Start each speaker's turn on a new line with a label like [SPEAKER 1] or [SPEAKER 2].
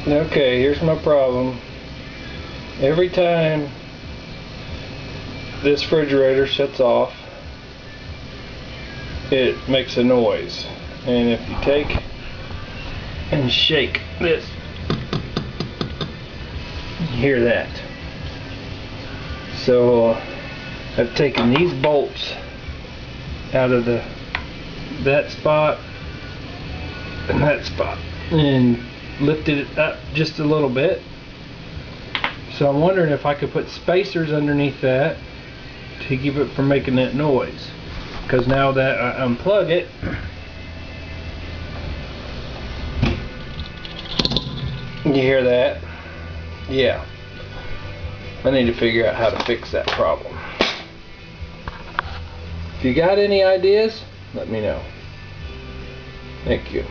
[SPEAKER 1] Okay, here's my problem. Every time this refrigerator shuts off, it makes a noise. And if you take and shake this, you hear that. So I've taken these bolts out of that spot and that spot and lifted it up just a little bit. So I'm wondering if I could put spacers underneath that to keep it from making that noise. Because now that I unplug it, you hear that? Yeah. I need to figure out how to fix that problem. If you got any ideas, let me know. Thank you.